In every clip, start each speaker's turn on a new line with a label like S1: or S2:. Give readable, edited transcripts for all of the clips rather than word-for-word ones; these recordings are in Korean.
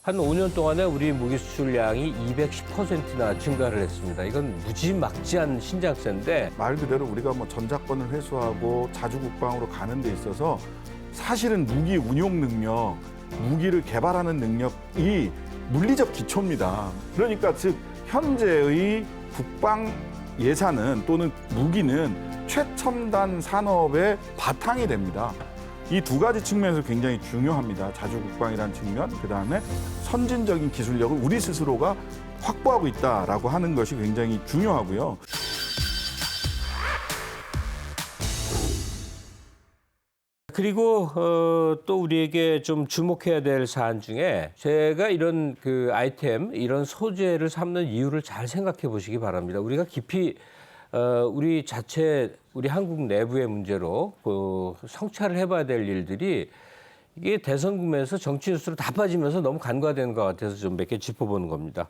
S1: 한 5년 동안에 우리 무기 수출량이 210%나 증가를 했습니다. 이건 무지막지한 신작세인데
S2: 말 그대로 우리가 뭐 전작권을 회수하고 자주 국방으로 가는 데 있어서 사실은 무기 운용 능력, 무기를 개발하는 능력이 물리적 기초입니다. 그러니까 즉 현재의 국방 예산은 또는 무기는 최첨단 산업의 바탕이 됩니다. 이 두 가지 측면에서 굉장히 중요합니다. 자주 국방이라는 측면, 그다음에 선진적인 기술력을 우리 스스로가 확보하고 있다라고 하는 것이 굉장히 중요하고요.
S1: 그리고 또 우리에게 좀 주목해야 될 사안 중에 제가 이런 그 아이템, 이런 소재를 삼는 이유를 잘 생각해 보시기 바랍니다. 우리가 깊이 우리 자체 우리 한국 내부의 문제로 성찰을 해봐야 될 일들이 이게 대선 구매에서 정치 뉴스로 다 빠지면서 너무 간과되는 것 같아서 좀 몇 개 짚어보는 겁니다.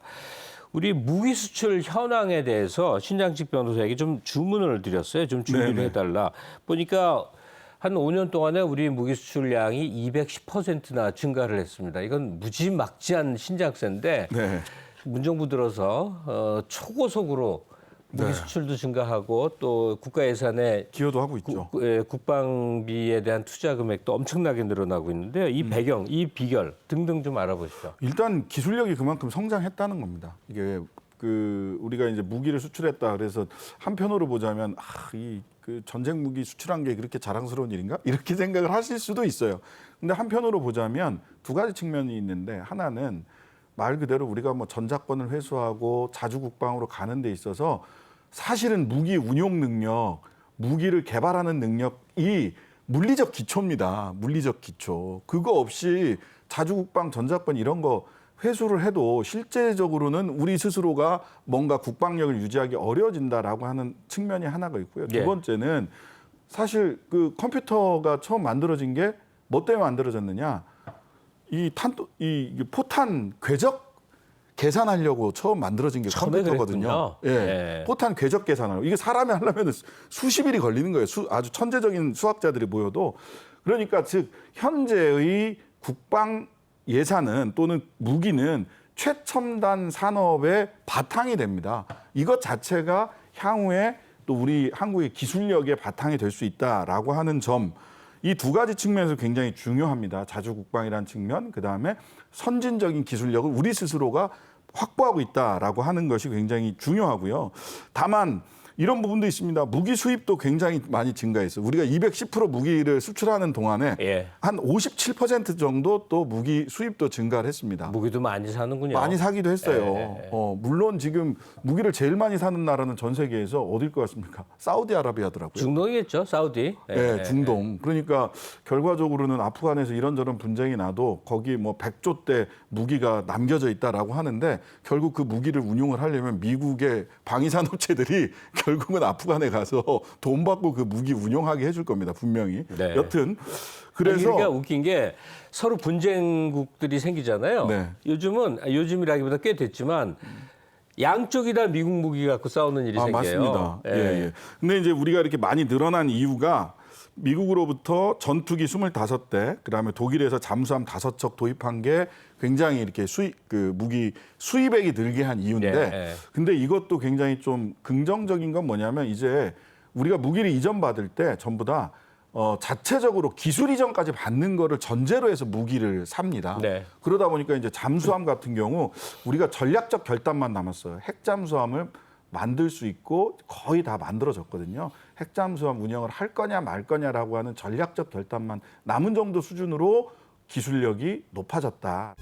S1: 우리 무기 수출 현황에 대해서 신장식 변호사에게 좀 주문을 드렸어요. 좀 준비를 해달라. 보니까 한 5년 동안에 우리 무기 수출량이 210%나 증가를 했습니다. 이건 무지막지한 신작세인데 문정부 들어서 초고속으로 무기 수출도 증가하고 또 국가 예산에
S2: 기여도 하고 있죠.
S1: 국방비에 대한 투자 금액도 엄청나게 늘어나고 있는데요. 이 배경, 이 비결 등등 좀 알아보시죠.
S2: 일단 기술력이 그만큼 성장했다는 겁니다. 이게 우리가 이제 무기를 수출했다 그래서 한편으로 보자면 그 전쟁 무기 수출한 게 그렇게 자랑스러운 일인가? 이렇게 생각을 하실 수도 있어요. 근데 한편으로 보자면 두 가지 측면이 있는데 하나는 말 그대로 우리가 뭐 전작권을 회수하고 자주 국방으로 가는 데 있어서 사실은 무기 운용 능력, 무기를 개발하는 능력이 물리적 기초입니다. 물리적 기초. 그거 없이 자주 국방, 전작권 이런 거 회수를 해도 실제적으로는 우리 스스로가 뭔가 국방력을 유지하기 어려워진다라고 하는 측면이 하나가 있고요. 두 번째는 사실 그 컴퓨터가 처음 만들어진 게 뭐 때문에 만들어졌느냐? 이 포탄 궤적 계산하려고 처음 만들어진 게 컴퓨터거든요. 포탄 궤적 계산하려고. 이게 사람이 하려면 수십 일이 걸리는 거예요. 아주 천재적인 수학자들이 모여도. 그러니까 즉 현재의 국방 예산은 또는 무기는 최첨단 산업의 바탕이 됩니다. 이것 자체가 향후에 또 우리 한국의 기술력의 바탕이 될 수 있다라고 하는 점, 이 두 가지 측면에서 굉장히 중요합니다. 자주 국방이라는 측면, 그다음에 선진적인 기술력을 우리 스스로가 확보하고 있다라고 하는 것이 굉장히 중요하고요. 다만 이런 부분도 있습니다. 무기 수입도 굉장히 많이 증가했어요. 우리가 210% 무기를 수출하는 동안에 한 57% 정도 또 무기 수입도 증가를 했습니다.
S1: 무기도 많이 사는군요.
S2: 많이 사기도 했어요. 물론 지금 무기를 제일 많이 사는 나라는 전 세계에서 어딜 것 같습니까? 사우디아라비아더라고요.
S1: 중동이겠죠, 사우디.
S2: 중동. 그러니까 결과적으로는 아프간에서 이런저런 분쟁이 나도 거기 뭐 100조대 무기가 남겨져 있다라고 하는데 결국 그 무기를 운용을 하려면 미국의 방위산업체들이 결국은 아프간에 가서 돈 받고 그 무기 운용하게 해줄 겁니다, 분명히. 여튼 그래서
S1: 그러니까 웃긴 게 서로 분쟁국들이 생기잖아요. 요즘이라기보다 꽤 됐지만 양쪽이 다 미국 무기 갖고 싸우는 일이 생겨요.
S2: 맞습니다. 근데 이제 우리가 이렇게 많이 늘어난 이유가 미국으로부터 전투기 25대, 그다음에 독일에서 잠수함 5척 도입한 게 굉장히 이렇게 무기 수입액이 늘게 한 이유인데, 근데 이것도 굉장히 좀 긍정적인 건 뭐냐면 이제 우리가 무기를 이전받을 때 전부 다 자체적으로 기술 이전까지 받는 거를 전제로 해서 무기를 삽니다. 그러다 보니까 이제 잠수함 같은 경우 우리가 전략적 결단만 남았어요. 핵잠수함을 만들 수 있고 거의 다 만들어졌거든요. 핵잠수함 운영을 할 거냐 말 거냐라고 하는 전략적 결단만 남은 정도 수준으로 기술력이 높아졌다.